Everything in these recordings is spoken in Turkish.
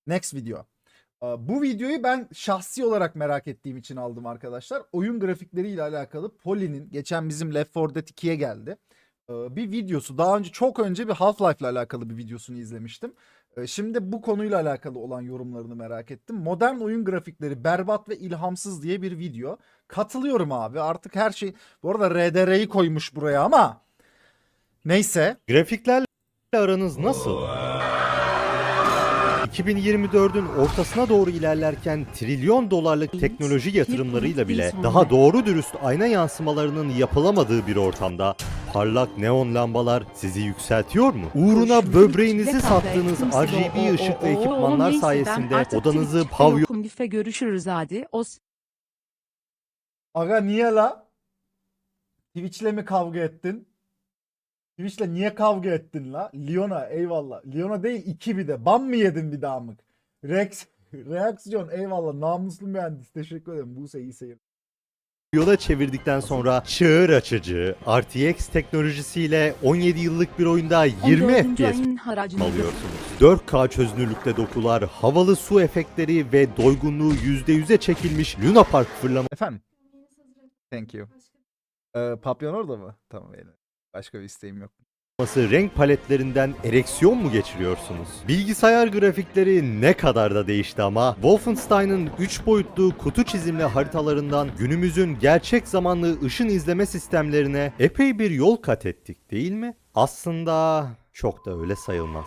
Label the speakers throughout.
Speaker 1: Next video. Bu videoyu ben şahsi olarak merak ettiğim için aldım arkadaşlar. Oyun grafikleriyle alakalı Poly'nin geçen bizim Left 4 Dead 2'ye geldi. Bir videosu. Daha önce çok önce bir Half-Life ile alakalı bir videosunu izlemiştim. Şimdi bu konuyla alakalı olan yorumlarını merak ettim. Modern oyun grafikleri berbat ve ilhamsız diye bir video. Katılıyorum abi. Artık her şey... Bu arada RDR'yi koymuş buraya ama... Neyse.
Speaker 2: Grafiklerle aranız nasıl? 2024'ün ortasına doğru ilerlerken trilyon dolarlık teknoloji yatırımlarıyla bile daha doğru dürüst ayna yansımalarının yapılamadığı bir ortamda parlak neon lambalar sizi yükseltiyor mu? Uğruna böbreğinizi sattığınız RGB ışıklı ekipmanlar sayesinde odanızı pavyon
Speaker 3: görüşürüz hadi.
Speaker 1: Aga niye la? Twitch'le mi kavga ettin? Twitch'le niye kavga ettin la? Leona eyvallah. Leona değil 2 bir de. Ban mı yedin bir daha mı? Reaksiyon eyvallah. Namuslu mühendis. Teşekkür ederim. Buse iyi seyir.
Speaker 2: yola çevirdikten sonra çığır açıcı RTX teknolojisiyle 17 yıllık bir oyunda 20 FPS alıyorsunuz. 4K çözünürlükte dokular, havalı su efektleri ve doygunluğu %100'e çekilmiş Luna Park fırlama.
Speaker 1: Efendim? Thank you. Papyon orada mı? Tamam benim. Başka bir isteğim yok.
Speaker 2: Renk paletlerinden ereksiyon mu geçiriyorsunuz? Bilgisayar grafikleri ne kadar da değişti ama Wolfenstein'ın 3 boyutlu kutu çizimli haritalarından günümüzün gerçek zamanlı ışın izleme sistemlerine epey bir yol kat ettik değil mi? Aslında çok da öyle sayılmaz.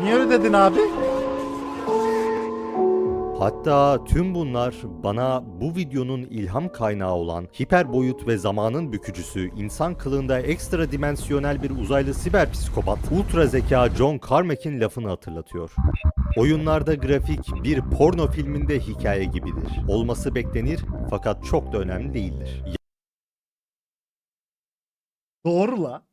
Speaker 1: Niye öyle dedin abi?
Speaker 2: Hatta tüm bunlar bana bu videonun ilham kaynağı olan hiper boyut ve zamanın bükücüsü, insan kılığında ekstra dimensyonel bir uzaylı siber psikopat, ultra zeka John Carmack'in lafını hatırlatıyor. Oyunlarda grafik bir porno filminde hikaye gibidir. Olması beklenir fakat çok da önemli değildir.
Speaker 1: Doğru la.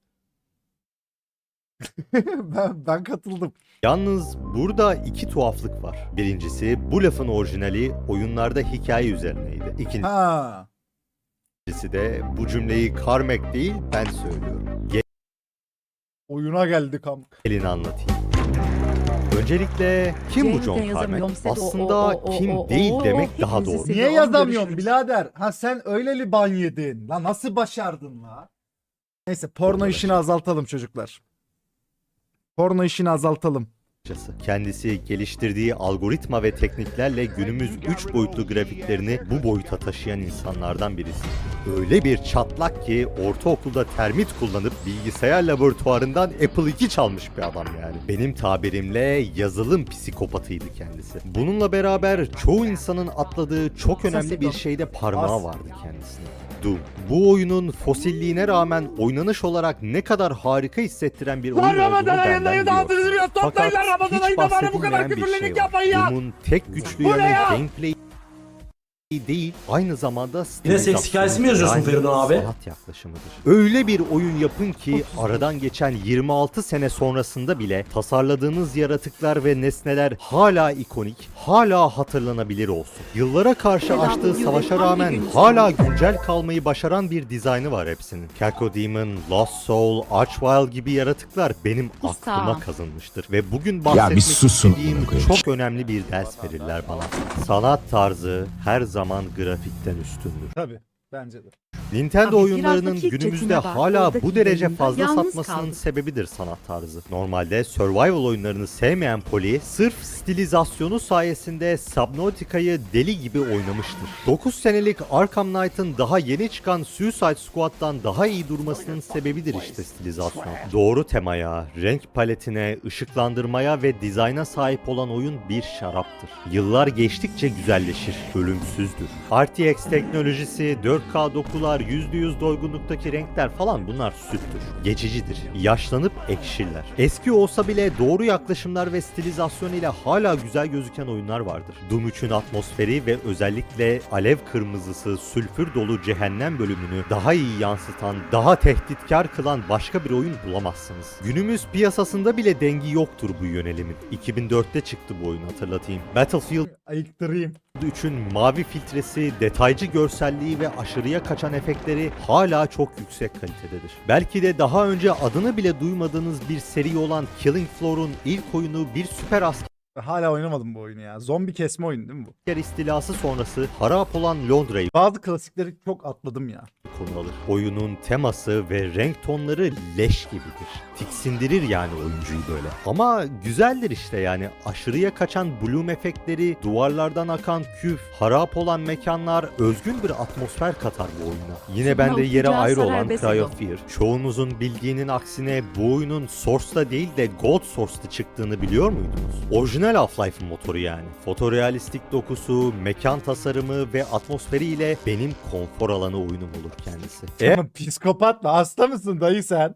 Speaker 1: ben katıldım.
Speaker 2: Yalnız burada iki tuhaflık var. Birincisi bu lafın orijinali oyunlarda hikaye üzerineydi.
Speaker 1: Ha.
Speaker 2: İkincisi de bu cümleyi Carmack değil ben söylüyorum.
Speaker 1: Oyuna geldik am.
Speaker 2: Gelin anlatayım. Öncelikle kim bu John Carmack? Aslında kim değil demek daha doğru.
Speaker 1: Niye yazamıyorsun birader? Ha sen öyleli ban yedin. La nasıl başardın la? Neyse porno işini azaltalım çocuklar. Porno işini azaltalım.
Speaker 2: Kendisi geliştirdiği algoritma ve tekniklerle günümüz 3 boyutlu grafiklerini bu boyuta taşıyan insanlardan birisi. Öyle bir çatlak ki ortaokulda termit kullanıp bilgisayar laboratuvarından Apple II çalmış bir adam yani. Benim tabirimle yazılım psikopatıydı kendisi. Bununla beraber çoğu insanın atladığı çok önemli bir şeyde parmağı vardı kendisine. Doom. Bu oyunun fosilliğine rağmen oynanış olarak ne kadar harika hissettiren bir oyun olduğunu benden biliyorsunuz. Fakat hiç bahsedilmeyen bir şey var. Doom'un tek güçlü yanı gameplay değil, aynı zamanda
Speaker 4: yine seks hikayesi mi yazıyorsun Feridun abi?
Speaker 2: sanat yaklaşımıdır. Öyle bir oyun yapın ki aradan geçen 26 sene sonrasında bile tasarladığınız yaratıklar ve nesneler hala ikonik, hala hatırlanabilir olsun. Yıllara karşı açtığı savaşa rağmen hala güncel kalmayı başaran bir dizaynı var hepsinin. Cacodemon, Lost Soul, Archvile gibi yaratıklar benim aklıma kazınmıştır ve bugün bahsetmek istediğim çok önemli bir ders verirler bana. Sanat tarzı her zaman grafikten üstündür.
Speaker 1: Tabii bence de.
Speaker 2: Nintendo
Speaker 3: Abi,
Speaker 2: oyunlarının
Speaker 3: biraz da
Speaker 2: günümüzde
Speaker 3: Kick'chat'ine bak.
Speaker 2: hala
Speaker 3: Oradaki
Speaker 2: bu derece
Speaker 3: yayında
Speaker 2: fazla
Speaker 3: yalnız
Speaker 2: satmasının
Speaker 3: kaldım.
Speaker 2: sebebidir sanat tarzı. Normalde survival oyunlarını sevmeyen Poly, sırf stilizasyonu sayesinde Subnautica'yı deli gibi oynamıştır. 9 senelik Arkham Knight'ın daha yeni çıkan Suicide Squad'dan daha iyi durmasının sebebidir işte stilizasyon. Doğru temaya, renk paletine, ışıklandırmaya ve dizayna sahip olan oyun bir şaraptır. Yıllar geçtikçe güzelleşir, ölümsüzdür. RTX teknolojisi, 4K dokular, %100 doygunluktaki renkler falan bunlar süttür. Geçicidir. Yaşlanıp ekşirler. Eski olsa bile doğru yaklaşımlar ve stilizasyon ile hala güzel gözüken oyunlar vardır. Doom 3'ün atmosferi ve özellikle alev kırmızısı, sülfür dolu cehennem bölümünü daha iyi yansıtan, daha tehditkar kılan başka bir oyun bulamazsınız. Günümüz piyasasında bile dengi yoktur bu yönelimin. 2004'te çıktı bu oyun hatırlatayım. Battlefield
Speaker 1: Ayıktırayım.
Speaker 2: 3'ün mavi filtresi, detaycı görselliği ve aşırıya kaçan efektleri hala çok yüksek kalitededir. Belki de daha önce adını bile duymadığınız bir seri olan Killing Floor'un ilk oyunu bir süper asker
Speaker 1: Hala oynamadım bu oyunu ya. Zombi kesme oyunu değil mi bu?
Speaker 2: istilası sonrası harap olan Londra'yı
Speaker 1: Bazı klasikleri çok atladım ya.
Speaker 2: konu alır. Oyunun teması ve renk tonları leş gibidir. Tiksindirir yani oyuncuyu böyle. Ama güzeldir işte yani. Aşırıya kaçan bloom efektleri, duvarlardan akan küf, harap olan mekanlar özgün bir atmosfer katar bu oyuna. Yine bende yeri ayrı olan Cry of Fear. Çoğunuzun bildiğinin aksine bu oyunun Source'da değil de Gold Source'da çıktığını biliyor muydunuz? Orijinal Half-Life'ın motoru yani. Fotorealistik dokusu, mekan tasarımı ve atmosferiyle benim konfor alanı oyunum olur kendisi.
Speaker 1: Tamam, psikopat mı? Hasta mısın dayı sen?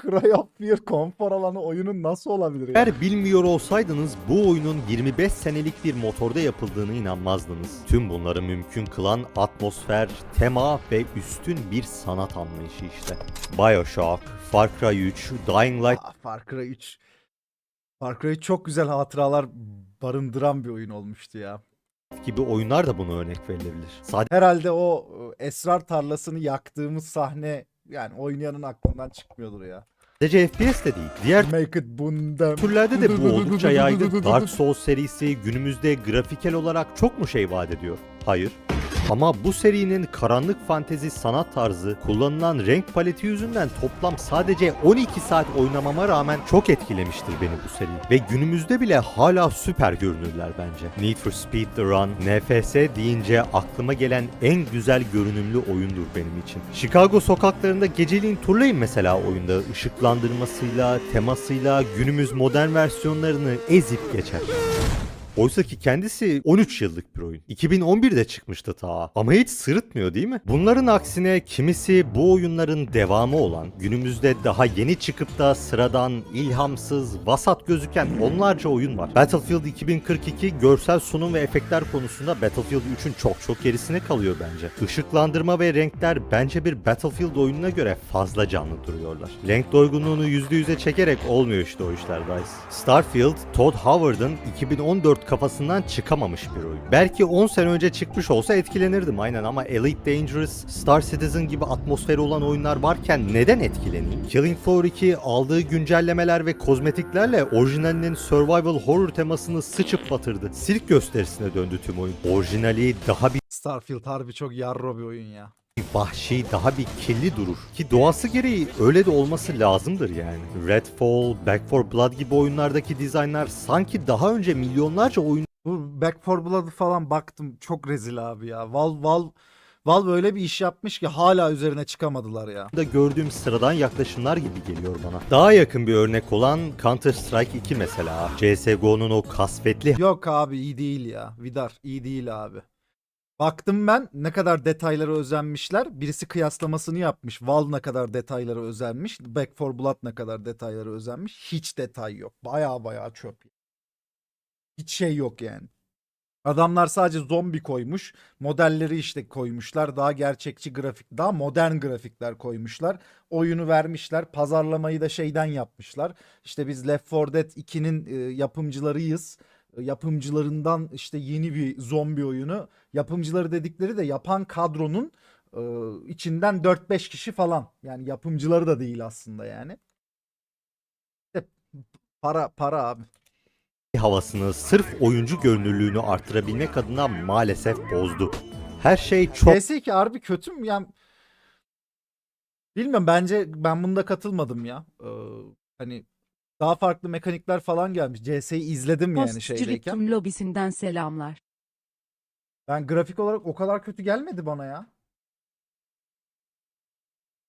Speaker 1: Cry of Fear konfor alanı oyunun nasıl olabilir ya?
Speaker 2: Eğer bilmiyor olsaydınız bu oyunun 25 senelik bir motorda yapıldığını inanmazdınız. Tüm bunları mümkün kılan atmosfer, tema ve üstün bir sanat anlayışı işte. BioShock, Far Cry 3, Dying Light
Speaker 1: Far Cry 3. Far Cry 3 çok güzel hatıralar barındıran bir oyun olmuştu ya.
Speaker 2: gibi oyunlar da buna örnek verilebilir.
Speaker 1: Herhalde o esrar tarlasını yaktığımız sahne yani oynayanın aklından çıkmıyordur ya.
Speaker 2: Sadece FPS de değil. Diğer
Speaker 1: Make it bundem.
Speaker 2: türlerde de bu oldukça yaygın. Dark Souls serisi günümüzde grafikel olarak çok mu şey vaat ediyor? Hayır. Ama bu serinin karanlık fantezi sanat tarzı, kullanılan renk paleti yüzünden toplam sadece 12 saat oynamama rağmen çok etkilemiştir beni bu seri. Ve günümüzde bile hala süper görünürler bence. Need for Speed The Run, NFS deyince aklıma gelen en güzel görünümlü oyundur benim için. Chicago sokaklarında geceliğin turlayın mesela oyunda. Işıklandırmasıyla, temasıyla günümüz modern versiyonlarını ezip geçer. Oysa ki kendisi 13 yıllık bir oyun. 2011'de çıkmıştı ta. Ama hiç sırıtmıyor değil mi? Bunların aksine kimisi bu oyunların devamı olan, günümüzde daha yeni çıkıp da sıradan, ilhamsız, vasat gözüken onlarca oyun var. Battlefield 2042 görsel sunum ve efektler konusunda Battlefield 3'ün çok gerisine kalıyor bence. Işıklandırma ve renkler bence bir Battlefield oyununa göre fazla canlı duruyorlar. Renk doygunluğunu %100'e çekerek olmuyor işte o işler guys. Starfield, Todd Howard'ın 2014 kafasından çıkamamış bir oyun. Belki 10 sene önce çıkmış olsa etkilenirdim aynen ama Elite Dangerous, Star Citizen gibi atmosferi olan oyunlar varken neden etkileneyim? Killing Floor 2 aldığı güncellemeler ve kozmetiklerle orijinalinin survival horror temasını sıçıp batırdı. Sirk gösterisine döndü tüm oyun. Orijinali daha bir
Speaker 1: Starfield harbi çok yarro bir oyun ya.
Speaker 2: vahşi, daha bir kirli durur. Ki doğası gereği öyle de olması lazımdır yani. Redfall, Back 4 Blood gibi oyunlardaki dizaynlar sanki daha önce milyonlarca oyun
Speaker 1: Bu Back 4 Blood'ı falan baktım çok rezil abi ya. Valve öyle bir iş yapmış ki hala üzerine çıkamadılar ya.
Speaker 2: da gördüğüm sıradan yaklaşımlar gibi geliyor bana. Daha yakın bir örnek olan Counter Strike 2 mesela. CSGO'nun o kasvetli
Speaker 1: Yok abi iyi değil ya. Vidar iyi değil abi. Baktım ben ne kadar detaylara özenmişler. Birisi kıyaslamasını yapmış. Valve ne kadar detaylara özenmiş. Back 4 Blood ne kadar detaylara özenmiş. Hiç detay yok. Baya çöp. Hiç şey yok yani. Adamlar sadece zombi koymuş. Modelleri işte koymuşlar. Daha gerçekçi grafik, daha modern grafikler koymuşlar. Oyunu vermişler. Pazarlamayı da şeyden yapmışlar. İşte biz Left 4 Dead 2'nin yapımcılarıyız. Yapımcılarından işte yeni bir zombi oyunu. Yapımcıları dedikleri de yapan kadronun içinden 4-5 kişi falan. Yani yapımcıları da değil aslında yani. İşte para abi.
Speaker 2: havasını sırf oyuncu görünürlüğünü artırabilmek adına maalesef bozdu. Her şey çok
Speaker 1: PS2 harbi kötü mü? Yani bilmiyorum, bence ben bunda katılmadım ya. Hani daha farklı mekanikler falan gelmiş. CS'yi izledim yani şeydeyken.
Speaker 3: Postçilik lobisinden selamlar.
Speaker 1: Ben grafik olarak o kadar kötü gelmedi bana ya.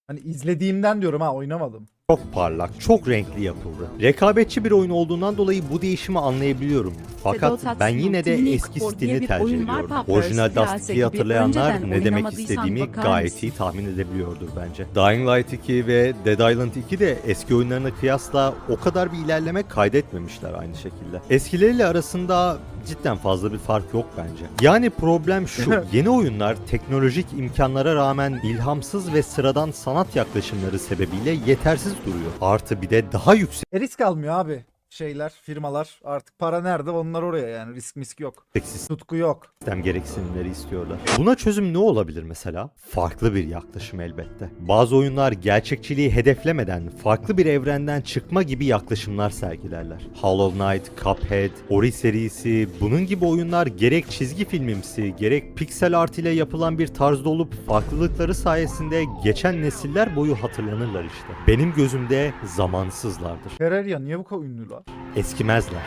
Speaker 1: Hani izlediğimden diyorum ha, oynamadım.
Speaker 2: parlak, çok renkli yapıldı. Rekabetçi bir oyun olduğundan dolayı bu değişimi anlayabiliyorum. Fakat
Speaker 3: Sedo
Speaker 2: ben yine de
Speaker 3: Tatsuno,
Speaker 2: eski
Speaker 3: Tunic
Speaker 2: stilini
Speaker 3: bir
Speaker 2: tercih
Speaker 3: oyun var,
Speaker 2: ediyorum.
Speaker 3: Papers,
Speaker 2: Orijinal Dust
Speaker 3: Pirase
Speaker 2: 2'yi
Speaker 3: gibi.
Speaker 2: hatırlayanlar
Speaker 3: Önceden
Speaker 2: ne demek
Speaker 3: oynamadıysan
Speaker 2: istediğimi
Speaker 3: bakar
Speaker 2: gayet
Speaker 3: mısın?
Speaker 2: iyi tahmin edebiliyordur bence. Dying Light 2 ve Dead Island 2 de eski oyunlarına kıyasla o kadar bir ilerleme kaydetmemişler aynı şekilde. Eskileriyle arasında cidden fazla bir fark yok bence. Yani problem şu, yeni oyunlar teknolojik imkanlara rağmen ilhamsız ve sıradan sanat yaklaşımları sebebiyle yetersiz duruyor. Artı bir de daha yüksek
Speaker 1: Risk almıyor abi. şeyler, firmalar artık para nerede onlar oraya yani risk misk yok.
Speaker 2: sistem
Speaker 1: Tutku yok.
Speaker 2: gereksinimleri istiyorlar. Buna çözüm ne olabilir mesela? Farklı bir yaklaşım elbette. Bazı oyunlar gerçekçiliği hedeflemeden farklı bir evrenden çıkma gibi yaklaşımlar sergilerler. Hollow Knight, Cuphead, Ori serisi, bunun gibi oyunlar gerek çizgi filmimsi, gerek piksel art ile yapılan bir tarzda olup farklılıkları sayesinde geçen nesiller boyu hatırlanırlar işte. Benim gözümde zamansızlardır.
Speaker 1: Terraria niye bu kadar ünlüler?
Speaker 2: Eskimezler.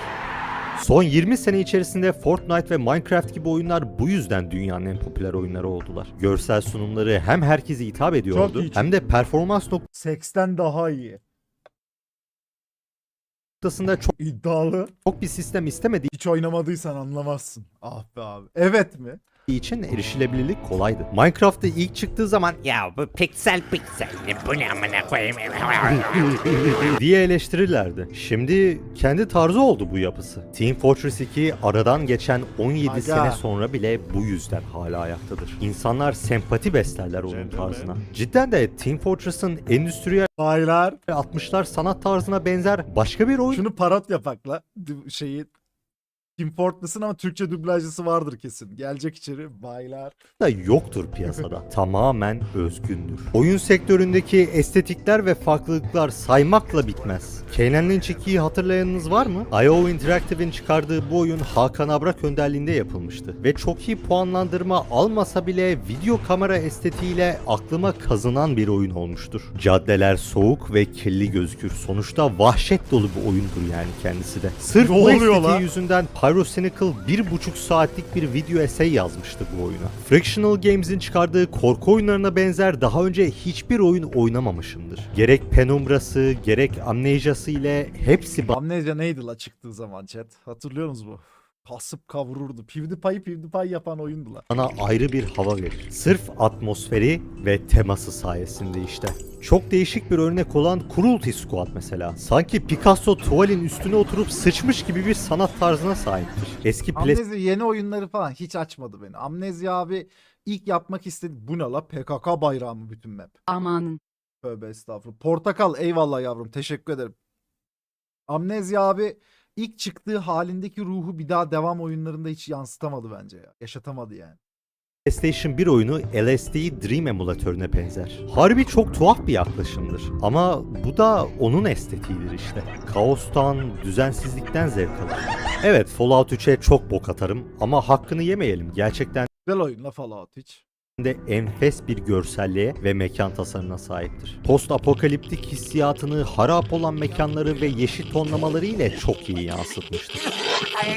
Speaker 2: Son 20 sene içerisinde Fortnite ve Minecraft gibi oyunlar bu yüzden dünyanın en popüler oyunları oldular. Görsel sunumları hem herkese hitap ediyordu
Speaker 1: Çok iyi
Speaker 2: hem de performans
Speaker 1: Seksten daha iyi.
Speaker 2: noktasında
Speaker 1: İddialı.
Speaker 2: çok bir sistem istemediği
Speaker 1: Hiç oynamadıysan anlamazsın. Ah be abi. Evet mi?
Speaker 2: için erişilebilirlik kolaydı. Minecraft'ta ilk çıktığı zaman
Speaker 5: Ya bu piksel ne bu ne amına koyayım.
Speaker 2: diye eleştirirlerdi. Şimdi kendi tarzı oldu bu yapısı. Team Fortress 2 aradan geçen 17
Speaker 1: Aga.
Speaker 2: sene sonra bile bu yüzden hala ayaktadır. İnsanlar sempati beslerler onun tarzına. Cidden de Team Fortress'ın endüstriyel
Speaker 1: Baylar.
Speaker 2: 60'lar sanat tarzına benzer başka bir oyun
Speaker 1: Şunu parot yapak la. Şeyi Team Fortress'ın ama Türkçe dublajcısı vardır kesin. Gelecek içeri baylar.
Speaker 2: da yoktur piyasada. Tamamen özgündür. Oyun sektöründeki estetikler ve farklılıklar saymakla bitmez. Kenan Lynch 2'yi hatırlayanınız var mı? IO Interactive'in çıkardığı bu oyun Hakan Abrak önderliğinde yapılmıştı. Ve çok iyi puanlandırma almasa bile video kamera estetiğiyle aklıma kazınan bir oyun olmuştur. Caddeler soğuk ve kirli gözükür. Sonuçta vahşet dolu bir oyundur yani kendisi de. Sırf
Speaker 1: Ne
Speaker 2: bu
Speaker 1: oluyor
Speaker 2: estetiği
Speaker 1: lan?
Speaker 2: yüzünden Pyrocynical 1,5 saatlik bir video essay yazmıştı bu oyuna. Frictional Games'in çıkardığı korku oyunlarına benzer daha önce hiçbir oyun oynamamışımdır. Gerek Penumbra'sı, gerek Amnesia'sı ile hepsi
Speaker 1: Amnesia neydi la çıktığı zaman chat? Hatırlıyor musunuz bu? Kasıp kavururdu. PewDiePie yapan oyundu la.
Speaker 2: bana ayrı bir hava verir. Sırf atmosferi ve teması sayesinde işte. Çok değişik bir örnek olan Cruelty Squad mesela. Sanki Picasso tuvalin üstüne oturup sıçmış gibi bir sanat tarzına sahiptir. Eski
Speaker 1: Amnesia yeni oyunları falan hiç açmadı beni. Amnesia abi ilk yapmak istedi. Bu ne la? PKK bayrağı mı bütün map?
Speaker 3: Amanın.
Speaker 1: Tövbe estağfurullah. Portakal eyvallah yavrum. Teşekkür ederim. Amnesia abi ilk çıktığı halindeki ruhu bir daha devam oyunlarında hiç yansıtamadı bence ya. Yaşatamadı yani.
Speaker 2: PlayStation 1 oyunu LSD Dream emülatörüne benzer. Harbi çok tuhaf bir yaklaşımdır. Ama bu da onun estetiğidir işte. Kaostan, düzensizlikten zevk alır. Evet, Fallout 3'e çok bok atarım ama hakkını yemeyelim. Gerçekten
Speaker 1: Güzel oyun la Fallout hiç.
Speaker 2: de enfes bir görselliğe ve mekan tasarımına sahiptir. Post apokaliptik hissiyatını harap olan mekanları ve yeşil tonlamaları ile çok iyi yansıtmıştır.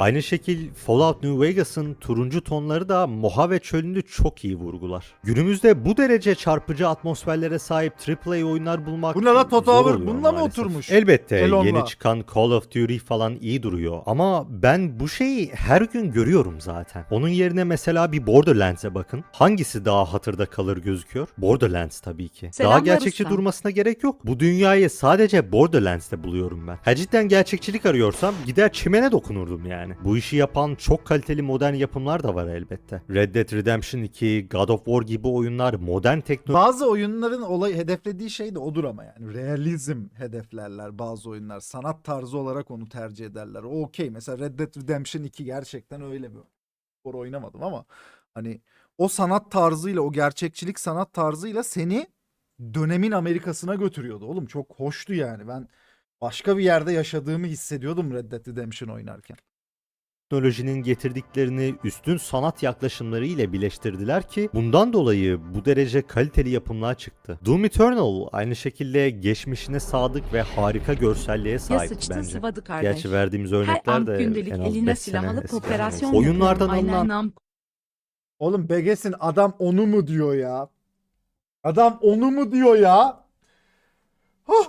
Speaker 2: Aynı şekil Fallout New Vegas'ın turuncu tonları da Mojave çölünü çok iyi vurgular. Günümüzde bu derece çarpıcı atmosferlere sahip AAA oyunlar bulmak
Speaker 1: Bu ne la Total
Speaker 2: zor
Speaker 1: War?
Speaker 2: oluyor
Speaker 1: Bununla mı
Speaker 2: maalesef.
Speaker 1: oturmuş?
Speaker 2: Elbette
Speaker 1: Elon'la.
Speaker 2: yeni çıkan Call of Duty falan iyi duruyor ama ben bu şeyi her gün görüyorum zaten. Onun yerine mesela bir Borderlands'e bakın. Hangisi daha hatırda kalır gözüküyor? Borderlands tabii ki. Daha
Speaker 3: Selamlar
Speaker 2: gerçekçi
Speaker 3: usta.
Speaker 2: durmasına gerek yok. Bu dünyayı sadece Borderlands'te buluyorum ben. Ha cidden gerçekçilik arıyorsam gider çimene dokunurdum yani. Bu işi yapan çok kaliteli modern yapımlar da var elbette. Red Dead Redemption 2, God of War gibi oyunlar modern teknoloji
Speaker 1: Bazı oyunların hedeflediği şey de odur ama yani. Realizm hedeflerler bazı oyunlar. Sanat tarzı olarak onu tercih ederler. O okey. Mesela Red Dead Redemption 2 gerçekten öyle bir. Doğru oynamadım ama hani o sanat tarzıyla, o gerçekçilik sanat tarzıyla seni dönemin Amerika'sına götürüyordu oğlum. Çok hoştu yani. Ben başka bir yerde yaşadığımı hissediyordum Red Dead Redemption oynarken.
Speaker 2: teknolojinin getirdiklerini üstün sanat yaklaşımları ile birleştirdiler ki bundan dolayı bu derece kaliteli yapımlar çıktı. Doom Eternal aynı şekilde geçmişine sadık ve harika görselliğe
Speaker 3: Ya
Speaker 2: sahip
Speaker 3: sıçtı
Speaker 2: bence.
Speaker 3: sıvadı kardeş.
Speaker 2: Gerçi verdiğimiz
Speaker 3: Her
Speaker 2: örnekler
Speaker 3: an
Speaker 2: de
Speaker 3: gündelik
Speaker 2: en az
Speaker 3: eline
Speaker 2: 5 sene
Speaker 3: silah alıp
Speaker 2: eski.
Speaker 3: operasyon
Speaker 2: Oyunlardan
Speaker 3: yapıyorum. Aynen
Speaker 2: alınan
Speaker 3: nam.
Speaker 1: Oğlum Beges'in adam onu mu diyor ya? Adam onu mu diyor ya? Huh.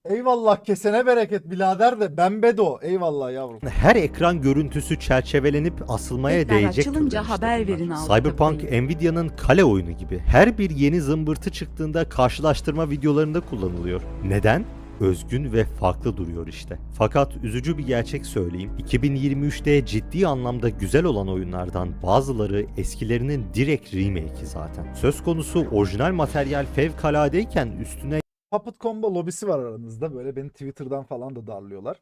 Speaker 1: Eyvallah kesene bereket birader de ben Bedo. Eyvallah yavrum.
Speaker 2: her ekran görüntüsü çerçevelenip asılmaya
Speaker 3: Ekran
Speaker 2: değecek
Speaker 3: açılınca
Speaker 2: türden işte
Speaker 3: haber
Speaker 2: bunlar.
Speaker 3: verin altı
Speaker 2: Cyberpunk
Speaker 3: tıklayın.
Speaker 2: Nvidia'nın kale oyunu gibi. Her bir yeni zımbırtı çıktığında karşılaştırma videolarında kullanılıyor. Neden? Özgün ve farklı duruyor işte. Fakat üzücü bir gerçek söyleyeyim. 2023'te ciddi anlamda güzel olan oyunlardan bazıları eskilerinin direkt remake'i zaten. Söz konusu orijinal materyal fevkaladeyken üstüne
Speaker 1: Puppet Combo lobisi var aranızda. Böyle beni Twitter'dan falan da darlıyorlar.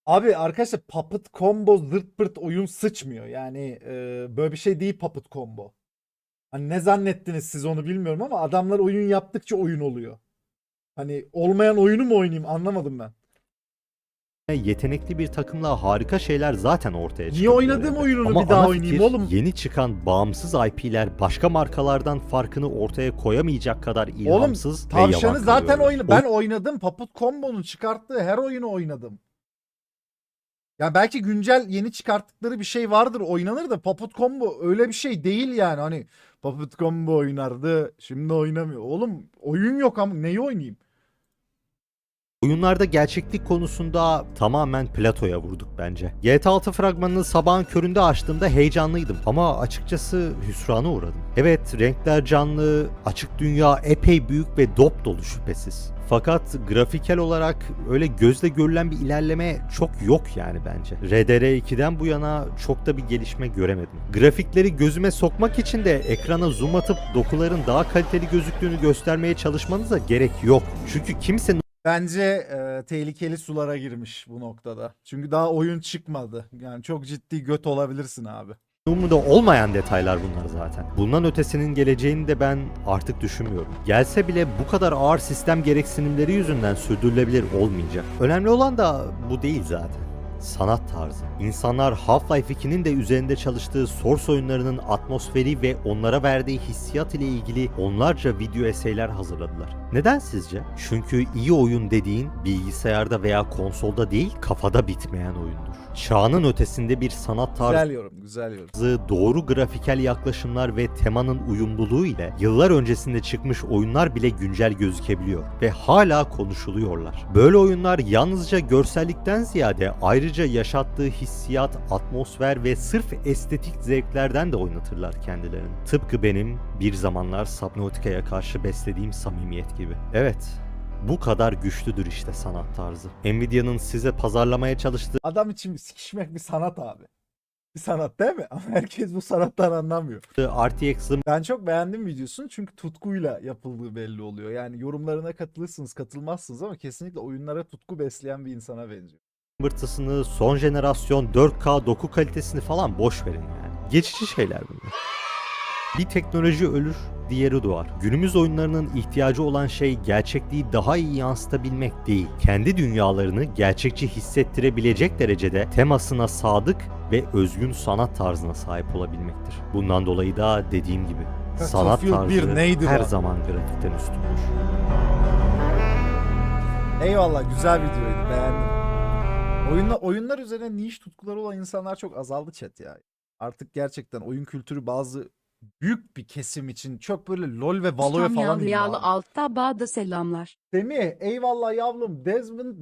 Speaker 1: Abi arkadaşlar Puppet Combo zırt pırt oyun sıçmıyor. Yani böyle bir şey değil Puppet Combo. Hani ne zannettiniz siz onu bilmiyorum ama adamlar oyun yaptıkça oyun oluyor. Hani olmayan oyunu mu oynayayım anlamadım ben.
Speaker 2: yetenekli bir takımla harika şeyler zaten ortaya çıkıyor.
Speaker 1: Niye oynadığım oyununu bir daha oynayayım oğlum?
Speaker 2: Yeni çıkan bağımsız IP'ler başka markalardan farkını ortaya koyamayacak kadar
Speaker 1: Oğlum
Speaker 2: ilhamsız ve yavan
Speaker 1: tavşanı zaten
Speaker 2: kalıyorlar.
Speaker 1: ben oynadım. Puppet Combo'nun çıkarttığı her oyunu oynadım. Ya belki güncel yeni çıkarttıkları bir şey vardır oynanır da Puppet Combo öyle bir şey değil yani. Hani Puppet Combo oynardı şimdi oynamıyor. Oğlum oyun yok ama neyi oynayayım?
Speaker 2: Oyunlarda gerçeklik konusunda tamamen platoya vurduk bence. GTA 6 fragmanını sabahın köründe açtığımda heyecanlıydım ama açıkçası hüsrana uğradım. Evet, renkler canlı, açık dünya epey büyük ve dop dolu şüphesiz. Fakat grafikel olarak öyle gözle görülen bir ilerleme çok yok yani bence. RDR2'den bu yana çok da bir gelişme göremedim. Grafikleri gözüme sokmak için de ekrana zoom atıp dokuların daha kaliteli gözüktüğünü göstermeye çalışmanıza gerek yok. Çünkü kimse
Speaker 1: Bence tehlikeli sulara girmiş bu noktada. Çünkü daha oyun çıkmadı. Yani çok ciddi göt olabilirsin abi.
Speaker 2: umurunda olmayan detaylar bunlar zaten. Bundan ötesinin geleceğini de ben artık düşünmüyorum. Gelse bile bu kadar ağır sistem gereksinimleri yüzünden sürdürülebilir olmayacak. Önemli olan da bu değil zaten. Sanat tarzı. İnsanlar Half-Life 2'nin de üzerinde çalıştığı Source oyunlarının atmosferi ve onlara verdiği hissiyat ile ilgili onlarca video eseyler hazırladılar. Neden sizce? Çünkü iyi oyun dediğin bilgisayarda veya konsolda değil kafada bitmeyen oyundur. Çağının ötesinde bir sanat tarzı,
Speaker 1: Güzel yorum, güzel yorum.
Speaker 2: doğru grafikel yaklaşımlar ve temanın uyumluluğu ile yıllar öncesinde çıkmış oyunlar bile güncel gözükebiliyor ve hala konuşuluyorlar. Böyle oyunlar yalnızca görsellikten ziyade ayrıca yaşattığı hissiyat, atmosfer ve sırf estetik zevklerden de oynatırlar kendilerini. Tıpkı benim bir zamanlar Subnautica'ya karşı beslediğim samimiyet gibi. Evet, bu kadar güçlüdür işte sanat tarzı. Nvidia'nın size pazarlamaya çalıştığı
Speaker 1: Adam için sikişmek bir sanat abi. Bir sanat değil mi? Ama herkes bu sanattan anlamıyor.
Speaker 2: RTX
Speaker 1: Ben çok beğendim videosunu çünkü tutkuyla yapıldığı belli oluyor. Yani yorumlarına katılırsınız, katılmazsınız ama kesinlikle oyunlara tutku besleyen bir insana benziyor.
Speaker 2: zımbırtısını, son jenerasyon 4K doku kalitesini falan boş verin yani. Geçici şeyler bunlar. Bir teknoloji ölür, diğeri doğar. Günümüz oyunlarının ihtiyacı olan şey gerçekliği daha iyi yansıtabilmek değil, kendi dünyalarını gerçekçi hissettirebilecek derecede temasına sadık ve özgün sanat tarzına sahip olabilmektir. Bundan dolayı da dediğim gibi sanat
Speaker 1: Battlefield 1
Speaker 2: tarzı
Speaker 1: neydi
Speaker 2: her
Speaker 1: lan?
Speaker 2: zaman grafikten üstündür.
Speaker 1: Eyvallah, güzel videoydu, beğendim. Oyunlar üzerine niş tutkuları olan insanlar çok azaldı chat ya. Artık gerçekten oyun kültürü bazı büyük bir kesim için çok böyle LoL ve Valo'ya
Speaker 3: Tam
Speaker 1: falan
Speaker 3: yağlı
Speaker 1: indi
Speaker 3: yağlı
Speaker 1: abi.
Speaker 3: altta bağda selamlar.
Speaker 1: Semih, eyvallah yavrum.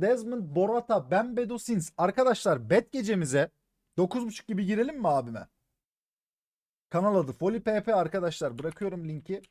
Speaker 1: Desmond Borata, Ben Bedosins. Arkadaşlar bet gecemize 9.30 gibi girelim mi abime? Kanal adı Foli PP arkadaşlar. Bırakıyorum linki.